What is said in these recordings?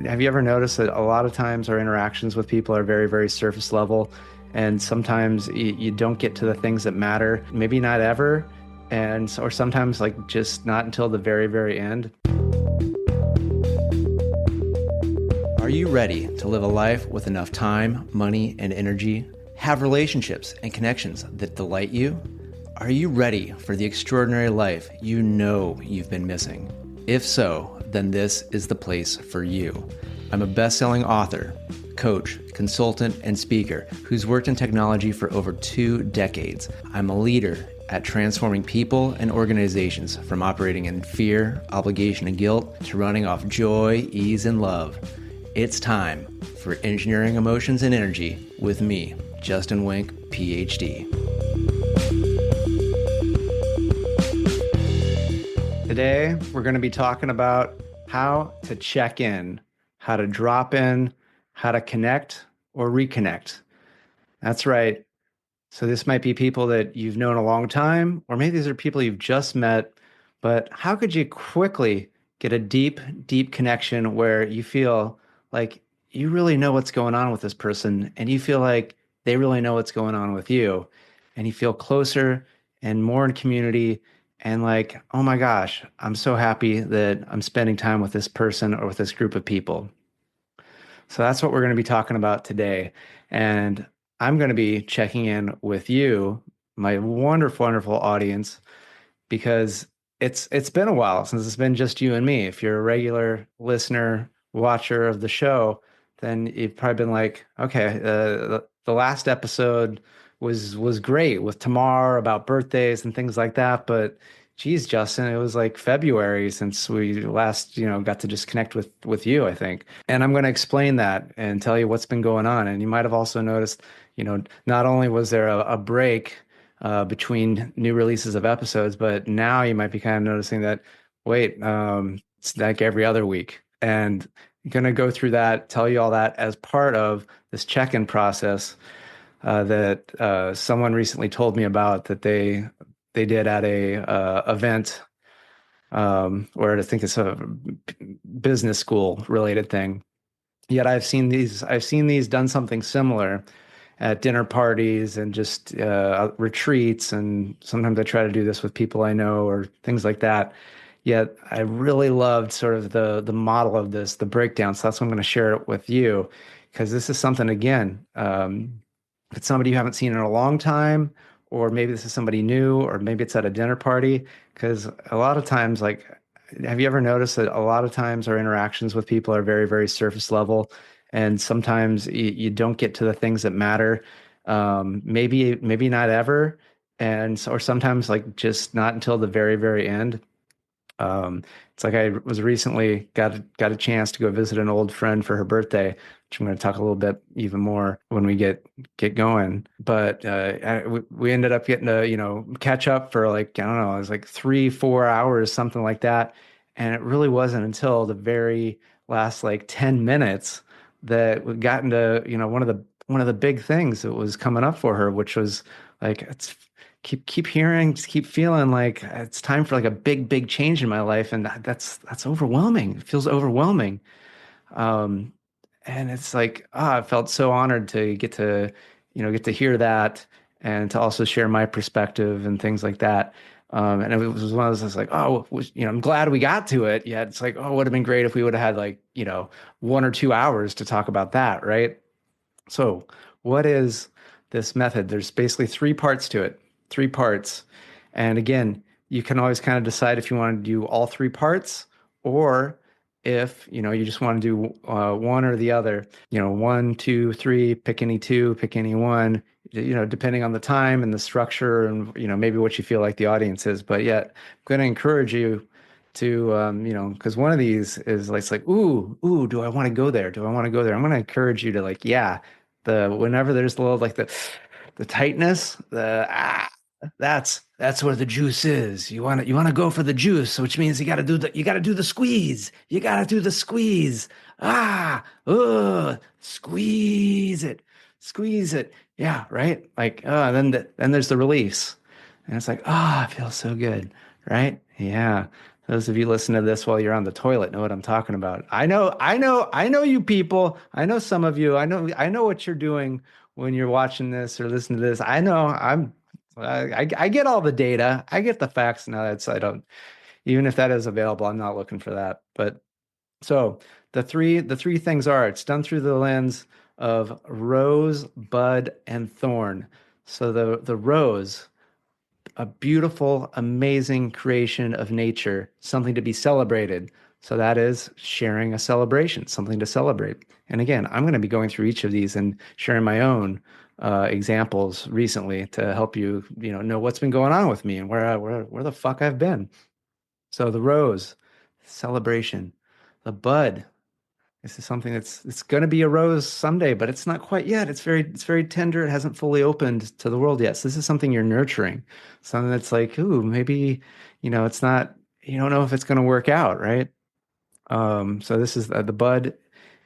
Have you ever noticed that a lot of times our interactions with people are very, very surface level, and sometimes you don't get to the things that matter, maybe not ever, or sometimes like just not until the very, very end. Are you ready to live a life with enough time, money, and energy? Have relationships and connections that delight you? Are you ready for the extraordinary life you know you've been missing? If so, then this is the place for you. I'm a best-selling author, coach, consultant, and speaker who's worked in technology for over 2 decades. I'm a leader at transforming people and organizations from operating in fear, obligation, and guilt to running off joy, ease, and love. It's time for Engineering Emotions and Energy with me, Justin Wenck, Ph.D. Today, we're going to be talking about how to check in, how to drop in, how to connect or reconnect. That's right. So this might be people that you've known a long time, or maybe these are people you've just met, but how could you quickly get a deep, deep connection where you feel like you really know what's going on with this person and you feel like they really know what's going on with you, and you feel closer and more in community and like, oh my gosh, I'm so happy that I'm spending time with this person or with this group of people. So that's what we're going to be talking about today. And I'm going to be checking in with you, my wonderful, wonderful audience, because it's been a while since it's been just you and me. If you're a regular listener, watcher of the show, then you've probably been like, okay, the last episode was great with Tamar about birthdays and things like that, but geez, Justin, it was like February since we last, got to just connect with you, I think. And I'm going to explain that and tell you what's been going on. And you might have also noticed, not only was there a break between new releases of episodes, but now you might be kind of noticing that, wait, it's like every other week. And I'm going to go through that, tell you all that as part of this check-in process that someone recently told me about that they did at a event where I think it's a business school related thing. Yet I've seen these done something similar at dinner parties and just retreats, and sometimes I try to do this with people I know or things like that. Yet I really loved sort of the model of this, the breakdown. So that's why I'm going to share it with you, because this is something, again, if it's somebody you haven't seen in a long time, or maybe this is somebody new, or maybe it's at a dinner party. Because a lot of times, like, have you ever noticed that a lot of times our interactions with people are very, very surface level, and sometimes you don't get to the things that matter, maybe not ever, or sometimes like just not until the very, very end. It's like I was recently got a chance to go visit an old friend for her birthday, which I'm going to talk a little bit even more when we get going. But we ended up getting to catch up for like, I don't know, it was like 3-4 hours, something like that. And it really wasn't until the very last like 10 minutes that we got into one of the big things that was coming up for her, which was like it's keep hearing, just keep feeling like it's time for like a big, big change in my life, and that's overwhelming. It feels overwhelming, um, and it's like, I felt so honored to get to hear that, and to also share my perspective and things like that. And it was one of those, like, oh, I'm glad we got to it. Yet it's like, oh, it would have been great if we would have had like 1 or 2 hours to talk about that, right? So, what is this method? There's basically 3 parts to it, 3 parts. And again, you can always kind of decide if you want to do all 3 parts, or if you just want to do one or the other. 1, 2, 3, pick any two, pick any one. Depending on the time and the structure, and maybe what you feel like the audience is. But yet, I'm going to encourage you to because one of these is like, it's like, ooh, do I want to go there? Do I want to go there? I'm going to encourage you to, like, yeah, whenever there's a little like the tightness, that's where the juice is. You want to go for the juice, which means you got to do the squeeze. You got to do the squeeze. Squeeze it. Squeeze it. Yeah, right? Like, then there's the release. And it's like, it feels so good, right? Yeah. Those of you listening to this while you're on the toilet know what I'm talking about. I know you people. I know some of you. I know what you're doing when you're watching this or listening to this. I know I get all the data. I get the facts. Now that's I don't even if that is available, I'm not looking for that. But so the three things are it's done through the lens of rose, bud, and thorn. So the rose, a beautiful, amazing creation of nature, something to be celebrated. So that is sharing a celebration, something to celebrate. And again, I'm going to be going through each of these and sharing my own examples recently to help you, know what's been going on with me and where the fuck I've been. So the rose, celebration. The bud, this is something that's it's going to be a rose someday, but it's not quite yet. It's very tender. It hasn't fully opened to the world yet. So this is something you're nurturing. Something that's like, ooh, maybe, it's not, you don't know if it's going to work out, right? So this is the bud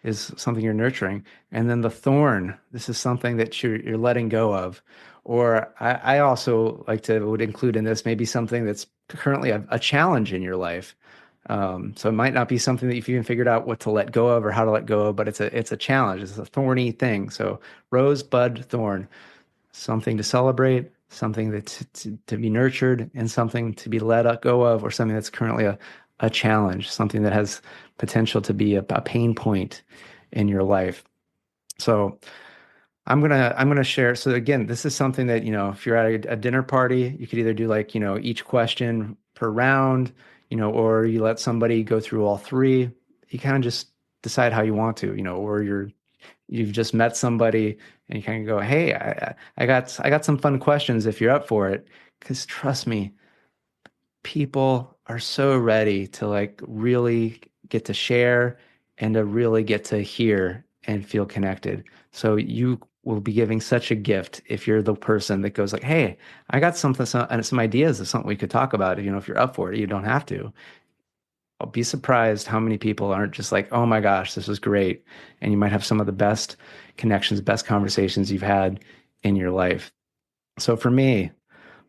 is something you're nurturing. And then the thorn, this is something that you're letting go of. Or I also like to would include in this maybe something that's currently a challenge in your life. So it might not be something that you've even figured out what to let go of or how to let go of, but it's a challenge. It's a thorny thing. So rose, bud, thorn, something to celebrate, something that's to be nurtured, and something to be let go of, or something that's currently a challenge, something that has potential to be a pain point in your life. So I'm gonna share. So again, this is something that, if you're at a dinner party, you could either do like, each question per round, or you let somebody go through all three. You kind of just decide how you want to, or you've just met somebody and you kind of go, hey, I got some fun questions if you're up for it. Because trust me, people are so ready to like really get to share and to really get to hear and feel connected. So you will be giving such a gift if you're the person that goes like, "Hey, I got some ideas of something we could talk about. If you're up for it, you don't have to." I'll be surprised how many people aren't just like, "Oh my gosh, this was great," and you might have some of the best connections, best conversations you've had in your life. So for me, I'm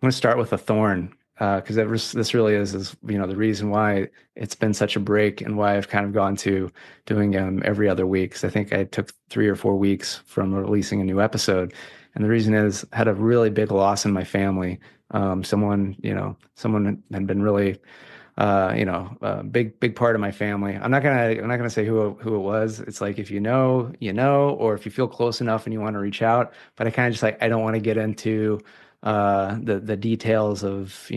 going to start with a thorn because this really is the reason why it's been such a break and why I've kind of gone to doing every other week. Because I think I took 3 or 4 weeks from releasing a new episode, and the reason is I had a really big loss in my family. Someone had been really big part of my family. I'm not gonna say who it was. It's like if you know, or if you feel close enough and you want to reach out. But I kind of just like I don't want to get into the details of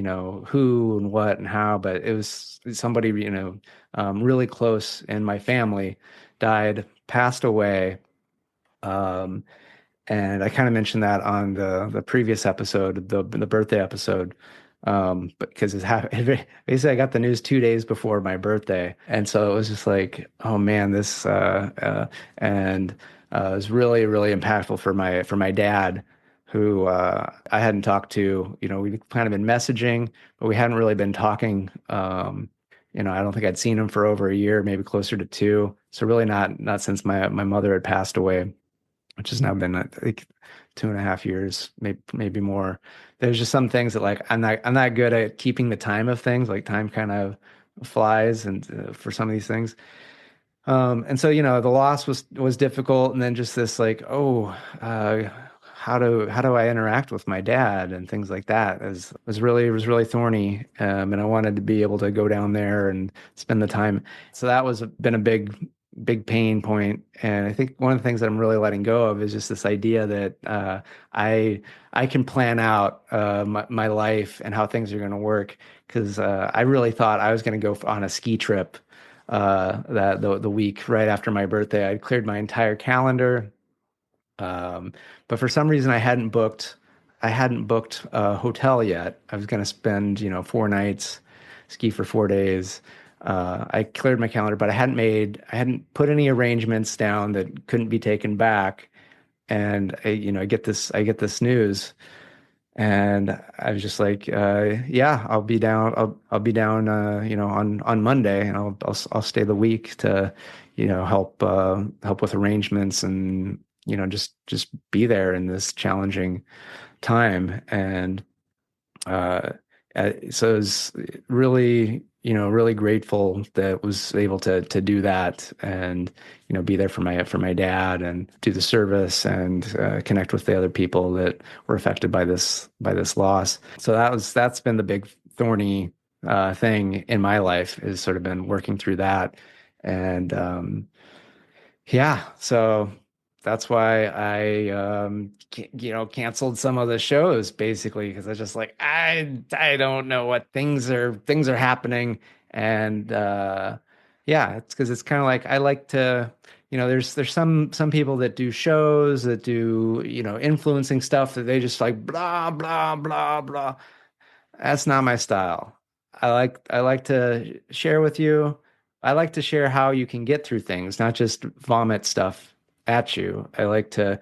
who and what and how. But it was somebody really close in my family died, passed away. Um, and I kind of mentioned that on the previous episode, the birthday episode, but because it's happened, basically I got the news 2 days before my birthday, and so it was just like, oh man, this and it was really really impactful for my dad, who I hadn't talked to. We'd kind of been messaging, but we hadn't really been talking. I don't think I'd seen him for over a year, maybe closer to two. So really not since my mother had passed away, which has now been I think 2.5 years, maybe more. There's just some things that like I'm not good at keeping the time of things. Like time kind of flies, and for some of these things. And so the loss was difficult, and then just this like, oh, uh, how do I interact with my dad and things like that was really thorny. And I wanted to be able to go down there and spend the time. So that was been a big pain point. And I think one of the things that I'm really letting go of is just this idea that I I can plan out my life and how things are going to work. Because I really thought I was going to go on a ski trip that the week right after my birthday. I'd cleared my entire calendar, but for some reason I hadn't booked a hotel yet. I was going to spend 4 nights, ski for 4 days. I cleared my calendar, but I hadn't put any arrangements down that couldn't be taken back. And I get this news, and I was just like, yeah, I'll be down. I'll be down, on Monday, and I'll stay the week to, help with arrangements and just be there in this challenging time. And so it's really, really grateful that was able to do that and, be there for my dad and do the service and connect with the other people that were affected by this loss. So that's been the big thorny thing in my life, has sort of been working through that. And yeah, so that's why I canceled some of the shows basically, because I was just like, I don't know what things are happening. And yeah, it's because it's kind of like, I like to, there's some people that do shows that do, influencing stuff that they just like blah blah blah blah. That's not my style. I like to share with you. I like to share how you can get through things, not just vomit stuff at you. I like to,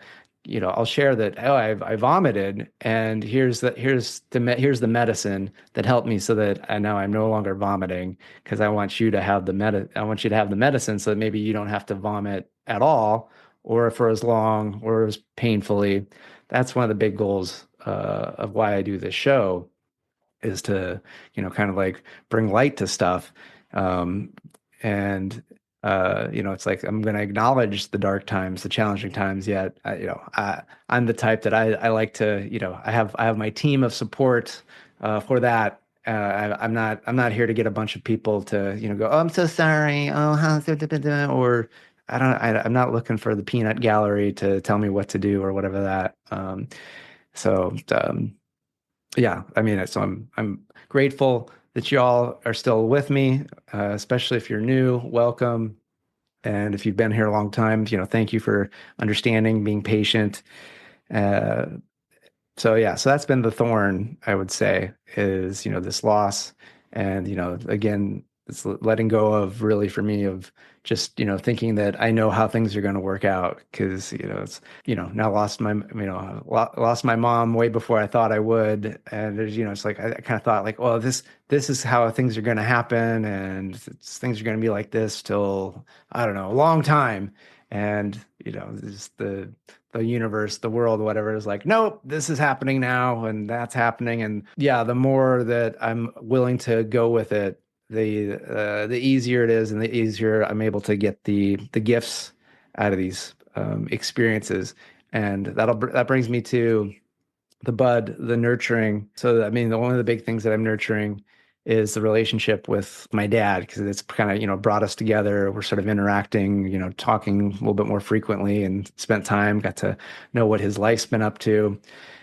I'll share that, oh, I vomited, and here's the medicine that helped me, so that I now I'm no longer vomiting, because I want you to have the medicine, so that maybe you don't have to vomit at all, or for as long, or as painfully. That's one of the big goals of why I do this show, is to, kind of like bring light to stuff. Um, and it's like, I'm going to acknowledge the dark times, the challenging times, yet I'm the type that I like to, I have my team of support for that. I'm not here to get a bunch of people to, go, oh, I'm so sorry, oh, or I'm not looking for the peanut gallery to tell me what to do or whatever that. So yeah, I mean, so I'm grateful that y'all are still with me, especially if you're new, welcome. And if you've been here a long time, thank you for understanding, being patient. Uh, so yeah, so that's been the thorn, I would say, is, this loss. And, again, it's letting go of, really, for me, of just, thinking that I know how things are going to work out, because, it's, now lost my mom way before I thought I would. And there's, it's like, I kind of thought like, well, this is how things are going to happen. And things are going to be like this till, I don't know, a long time. And, just the universe, the world, whatever, is like, nope, this is happening now, and that's happening. And yeah, the more that I'm willing to go with it, the easier it is, and the easier I'm able to get the gifts out of these experiences. And that brings me to the bud, the nurturing. So, I mean, one of the big things that I'm nurturing is the relationship with my dad, because it's kind of, brought us together. We're sort of interacting, talking a little bit more frequently, and spent time, got to know what his life's been up to.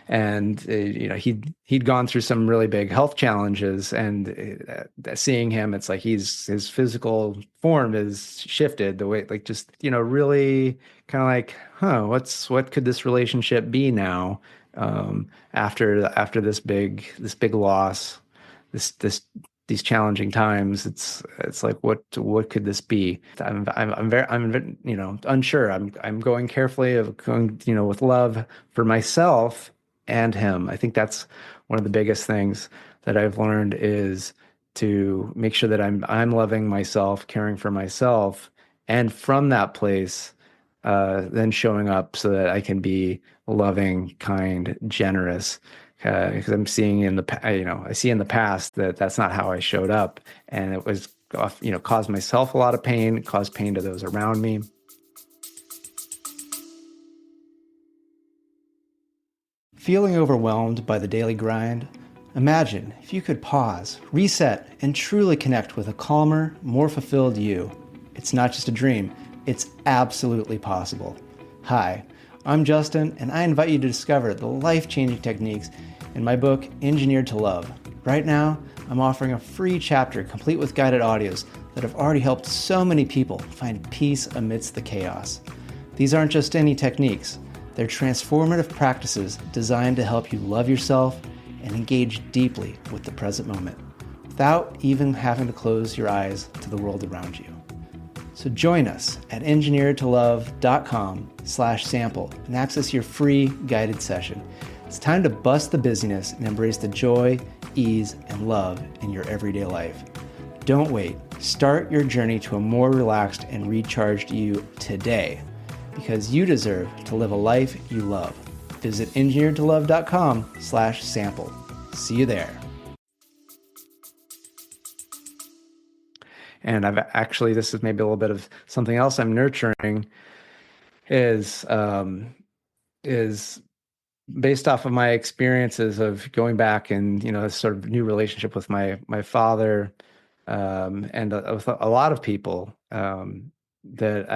And he'd gone through some really big health challenges, and seeing him, it's like his physical form is shifted, the way, like, just, really kind of like, what could this relationship be now, after this big loss, this these challenging times. It's like, what could this be? I'm unsure. I'm going carefully, of going, with love for myself and him. I think that's one of the biggest things that I've learned, is to make sure that I'm loving myself, caring for myself, and from that place, then showing up so that I can be loving, kind, generous. Because I'm seeing I see in the past that that's not how I showed up, and it was, caused myself a lot of pain, caused pain to those around me. Feeling overwhelmed by the daily grind? Imagine if you could pause, reset, and truly connect with a calmer, more fulfilled you. It's not just a dream, it's absolutely possible. Hi, I'm Justin, and I invite you to discover the life-changing techniques in my book, Engineered to Love. Right now, I'm offering a free chapter complete with guided audios that have already helped so many people find peace amidst the chaos. These aren't just any techniques. They're transformative practices designed to help you love yourself and engage deeply with the present moment, without even having to close your eyes to the world around you. So join us at engineeredtolove.com/sample and access your free guided session. It's time to bust the busyness and embrace the joy, ease, and love in your everyday life. Don't wait. Start your journey to a more relaxed and recharged you today, because you deserve to live a life you love. Visit engineeredtolove.com/sample. See you there. And I've actually, this is maybe a little bit of something else I'm nurturing is is based off of my experiences of going back and this sort of new relationship with my father, and with a lot of people, that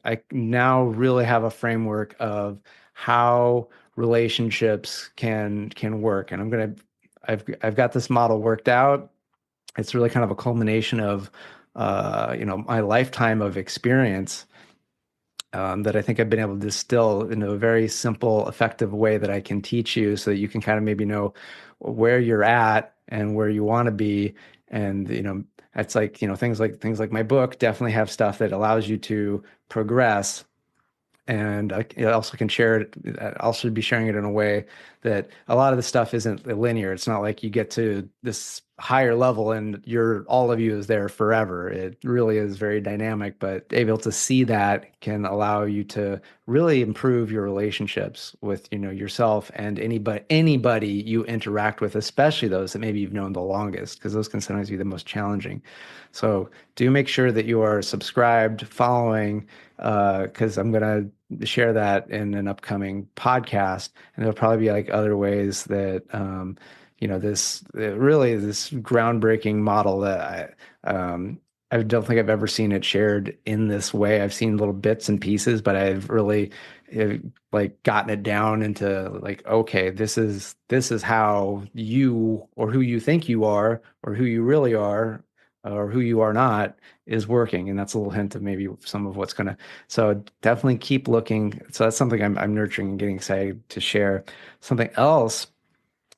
I now really have a framework of how relationships can work, and I've got this model worked out. It's really kind of a culmination of my lifetime of experience, that I think I've been able to distill in a very simple, effective way that I can teach you so that you can kind of maybe know where you're at and where you want to be. And, it's like, things like my book definitely have stuff that allows you to progress, and I also can share it. I also be sharing it in a way that a lot of the stuff isn't linear. It's not like you get to this higher level and you're all of you is there forever. It really is very dynamic, but able to see that can allow you to really improve your relationships with yourself and anybody you interact with, especially those that maybe you've known the longest, because those can sometimes be the most challenging. So do make sure that you are subscribed, following, because I'm gonna share that in an upcoming podcast, and there'll probably be like other ways that this really this groundbreaking model that I don't think I've ever seen it shared in this way. I've seen little bits and pieces, but I've really uh, like gotten it down into like, okay, this is how you, or who you think you are, or who you really are, or who you are not, is working. And that's a little hint of maybe some of what's gonna. So definitely keep looking. So that's something I'm nurturing and getting excited to share. Something else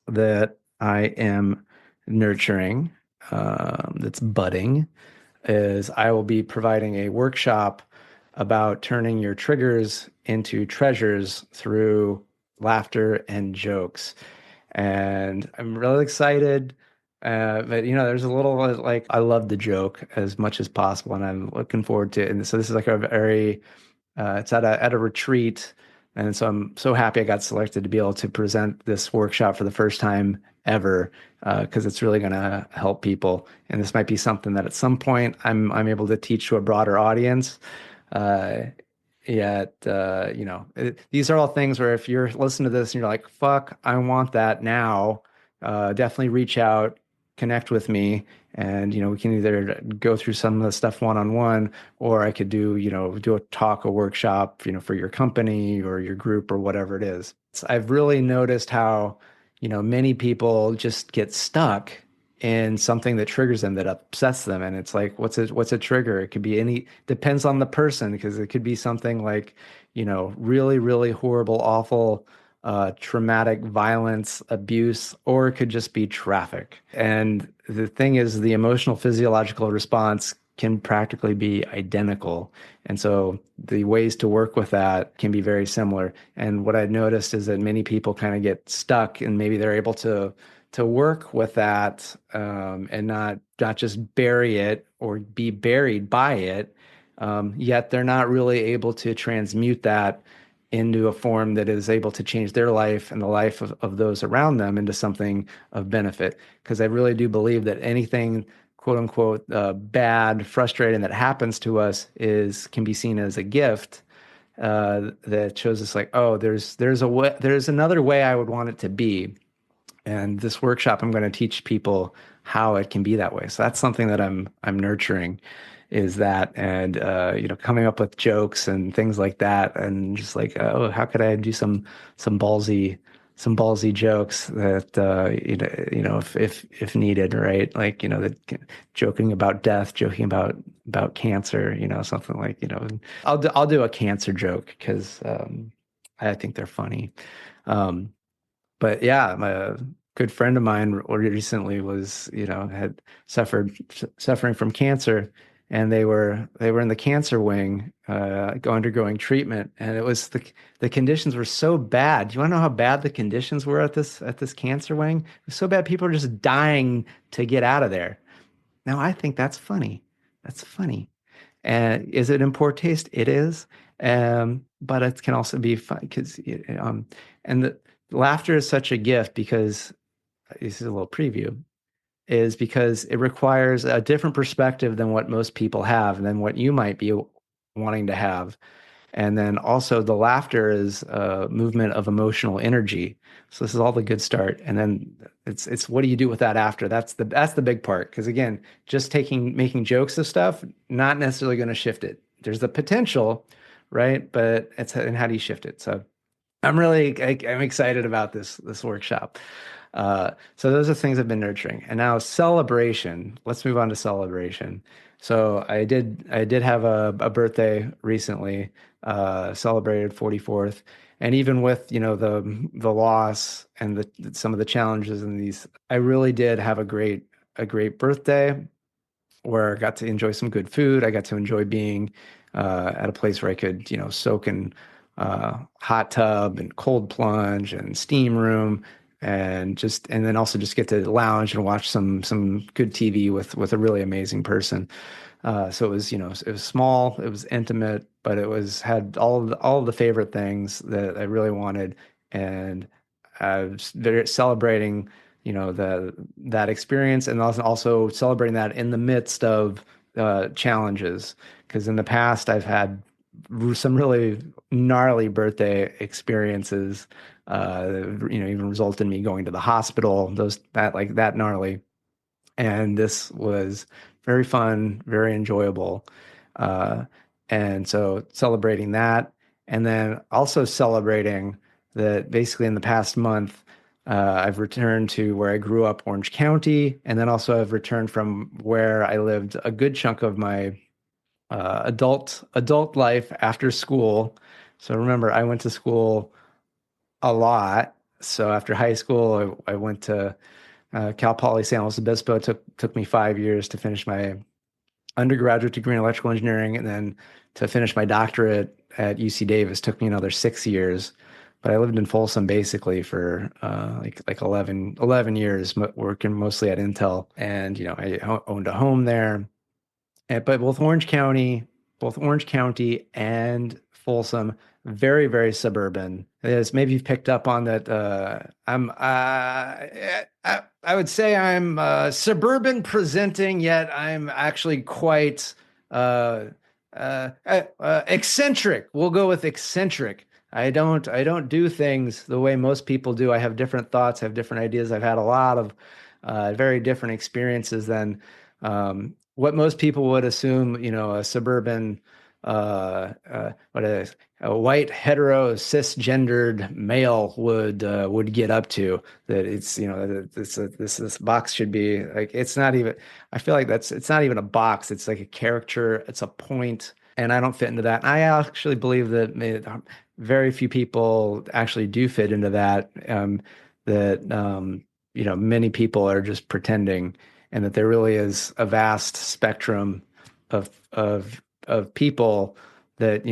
that I am nurturing, that's budding, is I will be providing a workshop about turning your triggers into treasures through laughter and jokes. And I'm really excited. But there's a little like I love the joke as much as possible, and I'm looking forward to it. And so this is like a very it's at a retreat, and so I'm so happy I got selected to be able to present this workshop for the first time ever, because it's really going to help people. And this might be something that at some point I'm able to teach to a broader audience. Uh, Yet, these are all things where if you're listening to this and you're like, "Fuck, I want that now," definitely reach out, connect with me, and we can either go through some of the stuff one on one, or I could do a talk, a workshop, for your company or your group or whatever it is. I've really noticed how, many people just get stuck in something that triggers them, that upsets them. And it's like, what's a trigger? It could be depends on the person, because it could be something like, really, really horrible, awful, traumatic violence, abuse, or it could just be traffic. And the thing is, the emotional physiological response can practically be identical. And so the ways to work with that can be very similar. And what I noticed is that many people kind of get stuck, and maybe they're able to work with that, and not just bury it or be buried by it. Yet they're not really able to transmute that into a form that is able to change their life and the life of those around them into something of benefit. Because I really do believe that anything, quote unquote, bad, frustrating that happens to us can be seen as a gift, that shows us like, oh, there's a way, there's another way I would want it to be. And this workshop, I'm going to teach people how it can be that way. So that's something that I'm nurturing, is that, and coming up with jokes and things like that, and just like, oh, how could I do some ballsy some ballsy jokes that, if needed, right? Like, that joking about death, joking about cancer, something like, I'll do a cancer joke because, I think they're funny. Um, but yeah, a good friend of mine recently was, had suffering from cancer, and they were in the cancer wing, undergoing treatment, and it was the conditions were so bad. Do you want to know how bad the conditions were at this cancer wing? It was so bad, people were just dying to get out of there. Now I think that's funny. That's funny. And is it in poor taste? It is. But it can also be fun because, and the laughter is such a gift, because this is a little preview. is because it requires a different perspective than what most people have, than what you might be wanting to have. And then also the laughter is a movement of emotional energy. So this is all the good start. And then it's what do you do with that after? That's the big part. Because again, just making jokes of stuff, not necessarily going to shift it. There's the potential, right? But it's and how do you shift it? So I'm excited about this workshop. So those are things I've been nurturing. And now celebration. Let's move on to celebration. So I did have a birthday recently, celebrated 44th. And even with, the loss and some of the challenges in these, I really did have a great birthday where I got to enjoy some good food. I got to enjoy being at a place where I could, soak in hot tub and cold plunge and steam room, and then also just get to lounge and watch some good TV with a really amazing person. So it was small, it was intimate, but had all of the favorite things that I really wanted, and I was very celebrating, that experience, and also celebrating that in the midst of challenges. Because in the past, I've had some really gnarly birthday experiences, even resulted in me going to the hospital. That gnarly, and this was very fun, very enjoyable. Uh, and so celebrating that, and then also celebrating that basically in the past month, I've returned to where I grew up, Orange County, and then also I've returned from where I lived a good chunk of my adult life after school. So remember, I went to school a lot. So after high school, I went to Cal Poly San Luis Obispo. Took me 5 years to finish my undergraduate degree in electrical engineering, and then to finish my doctorate at UC Davis took me another 6 years. But I lived in Folsom basically for like 11 years, working mostly at Intel, and I owned a home there. But both Orange County and Folsom, very, very suburban. As maybe you've picked up on that, I would say I'm suburban presenting, yet I'm actually quite uh, eccentric. We'll go with eccentric. I don't do things the way most people do. I have different thoughts, I have different ideas. I've had a lot of very different experiences than what most people would assume, a suburban, what is a white hetero cisgendered male would get up to. That it's this box should be like, it's not even. I feel like it's not even a box. It's like a character. It's a point, and I don't fit into that. And I actually believe that very few people actually do fit into that. Many people are just pretending, and that there really is a vast spectrum of people that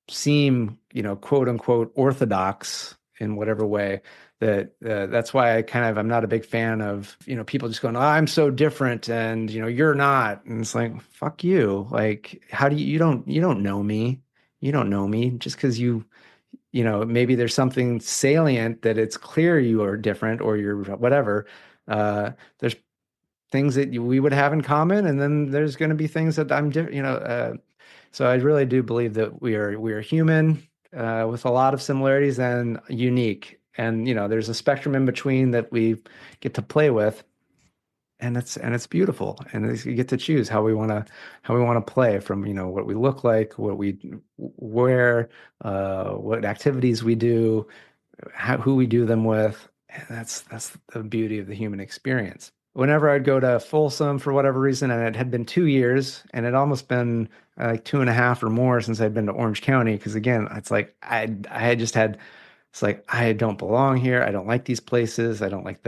seem quote unquote orthodox in whatever way. That's why I'm not a big fan of people just going, oh, I'm so different, and you're not. And it's like, fuck you. Like, how do you don't know me. You don't know me just because maybe there's something salient that it's clear you are different, or you're whatever. There's things that we would have in common, and then there's going to be things that I'm different. So I really do believe that we are human, with a lot of similarities and unique. And there's a spectrum in between that we get to play with, and it's beautiful. And you get to choose how we want to play, from what we look like, what we wear, what activities we do, who we do them with. And that's the beauty of the human experience. Whenever I'd go to Folsom for whatever reason, and it had been 2 years, and it almost been like two and a half or more since I'd been to Orange County, because again, it's like I had just had, it's like, I don't belong here. I don't like these places. I don't like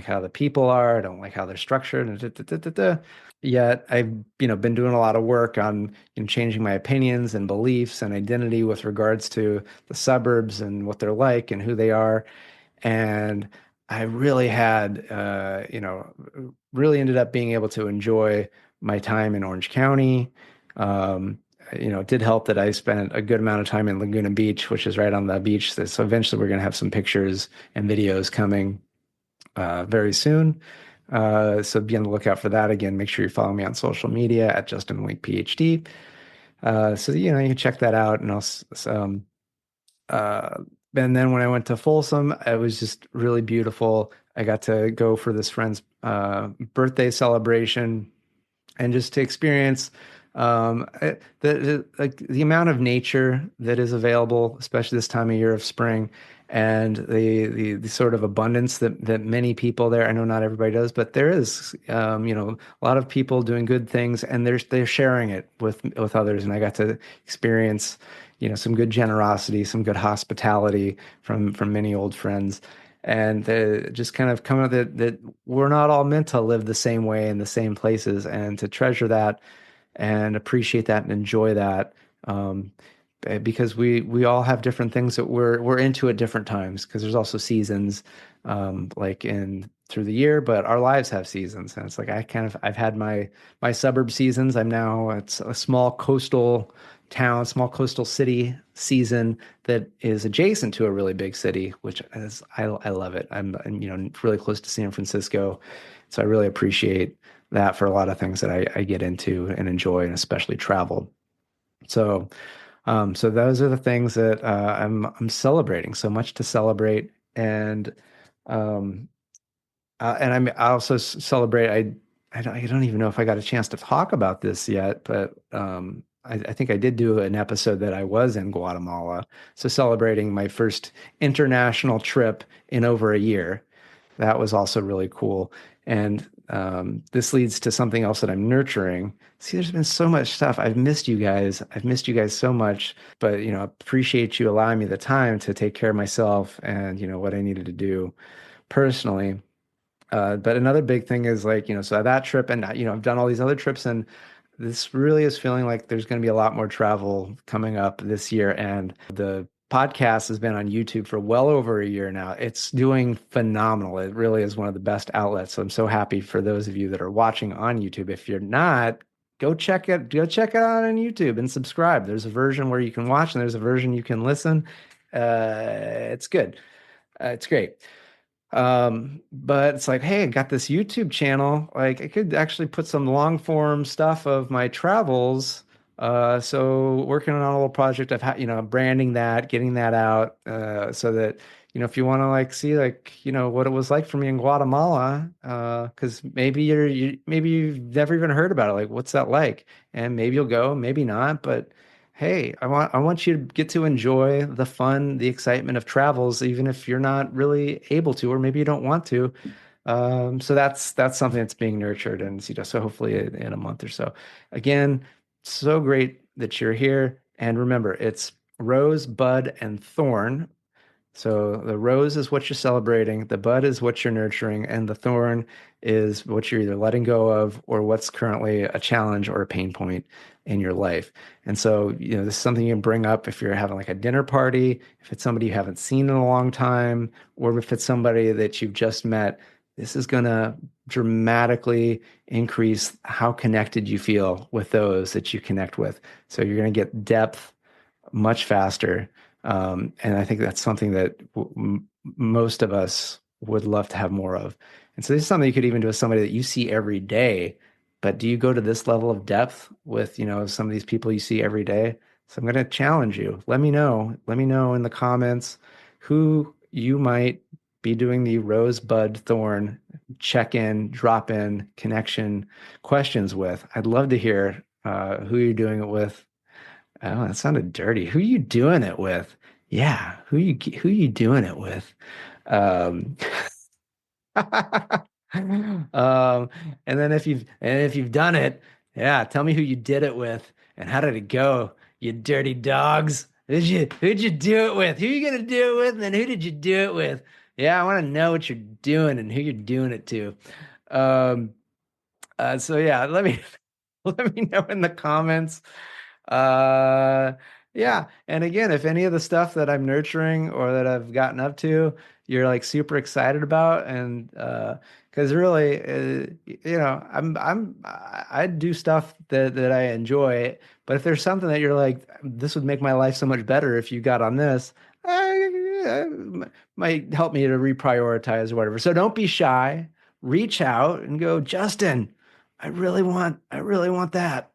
how the people are. I don't like how they're structured. And Yet I've been doing a lot of work on changing my opinions and beliefs and identity with regards to the suburbs and what they're like and who they are. And I really really ended up being able to enjoy my time in Orange County. Um, it did help that I spent a good amount of time in Laguna Beach, which is right on the beach. So eventually we're going to have some pictures and videos coming very soon. So be on the lookout for that. Again, make sure you follow me on social media at Justin Wenck, Ph.D. So you can check that out, and uh, and then when I went to Folsom, it was just really beautiful. I got to go for this friend's birthday celebration and just to experience like the amount of nature that is available, especially this time of year of spring, and the sort of abundance that many people there. I know not everybody does, but there is, a lot of people doing good things, and they're sharing it with others. And I got to experience, some good generosity, some good hospitality from many old friends. And just kind of come out that we're not all meant to live the same way in the same places, and to treasure that and appreciate that and enjoy that, um, because we all have different things that we're into at different times. Because there's also seasons, like in through the year, but our lives have seasons, and it's like I've had my suburb seasons. I'm now it's a small coastal town, small coastal city season that is adjacent to a really big city, which is I love it. I'm really close to San Francisco, so I really appreciate that for a lot of things that I get into and enjoy, and especially travel. So, so those are the things that I'm celebrating. So much to celebrate, and um, I also celebrate. I don't even know if I got a chance to talk about this yet, but I think I did do an episode that I was in Guatemala, so celebrating my first international trip in over a year. That was also really cool. And this leads to something else that I'm nurturing. See, there's been so much stuff. I've missed you guys. I've missed you guys so much, but appreciate you allowing me the time to take care of myself and what I needed to do personally. But another big thing is like, so that trip, and I've done all these other trips, and this really is feeling like there's going to be a lot more travel coming up this year. And the podcast has been on YouTube for well over a year now. It's doing phenomenal. It really is one of the best outlets. So I'm so happy for those of you that are watching on YouTube. If you're not, go check it out on YouTube and subscribe. There's a version where you can watch, and there's a version you can listen. It's good. It's great. But it's like, hey, I got this YouTube channel. Like, I could actually put some long form stuff of my travels. So working on a little project of how, branding that, getting that out, so that, if you want to like see like, what it was like for me in Guatemala, because maybe maybe you've never even heard about it. Like, what's that like? And maybe you'll go, maybe not, but hey, I want you to get to enjoy the fun, the excitement of travels, even if you're not really able to, or maybe you don't want to. So that's something that's being nurtured, and so hopefully in a month or so. Again, so great that you're here, and remember, it's Rose, Bud, and Thorn. So the rose is what you're celebrating, the bud is what you're nurturing, and the thorn is what you're either letting go of or what's currently a challenge or a pain point in your life. And so, this is something you can bring up if you're having like a dinner party, if it's somebody you haven't seen in a long time, or if it's somebody that you've just met. This is going to dramatically increase how connected you feel with those that you connect with. So you're going to get depth much faster. And I think that's something that most of us would love to have more of. And so this is something you could even do with somebody that you see every day. But do you go to this level of depth with, some of these people you see every day? So I'm going to challenge you. Let me know. Let me know in the comments who you might be doing the rosebud thorn check-in, drop-in connection questions with. I'd love to hear who you're doing it with. Oh, that sounded dirty. Who you doing it with? Yeah, who you doing it with? Um, and if you've done it, yeah, tell me who you did it with and how did it go, you dirty dogs? Who'd you do it with? Who you gonna do it with? And then who did you do it with? Yeah, I want to know what you're doing and who you're doing it to. Um, so yeah, let me let me know in the comments. Uh, yeah. And again, if any of the stuff that I'm nurturing or that I've gotten up to, you're like super excited about, and because really, I do stuff that I enjoy. But if there's something that you're like, this would make my life so much better if you got on this, might help me to reprioritize or whatever. So don't be shy. reach out and go, Justin, I really want that.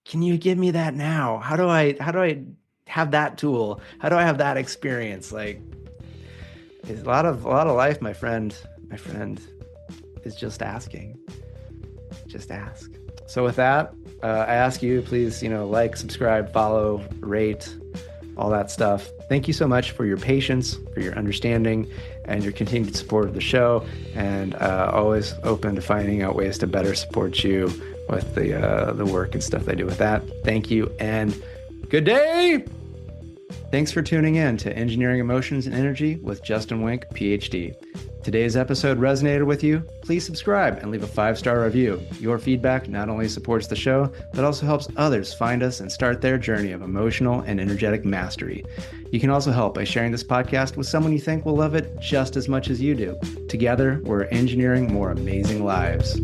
Can you give me that now? How do I have that tool? How do I have that experience? Like, it's a lot of life, my friend. My friend is just asking. Just ask. So with that, I ask you, please, like, subscribe, follow, rate, all that stuff. Thank you so much for your patience, for your understanding, and your continued support of the show. And always open to finding out ways to better support you with the work and stuff I do with that. Thank you, and good day. Thanks for tuning in to Engineering Emotions and Energy with Justin Wenck, Ph.D. Today's episode resonated with you? Please subscribe and leave a 5-star review. Your feedback not only supports the show, but also helps others find us and start their journey of emotional and energetic mastery. You can also help by sharing this podcast with someone you think will love it just as much as you do. Together, we're engineering more amazing lives.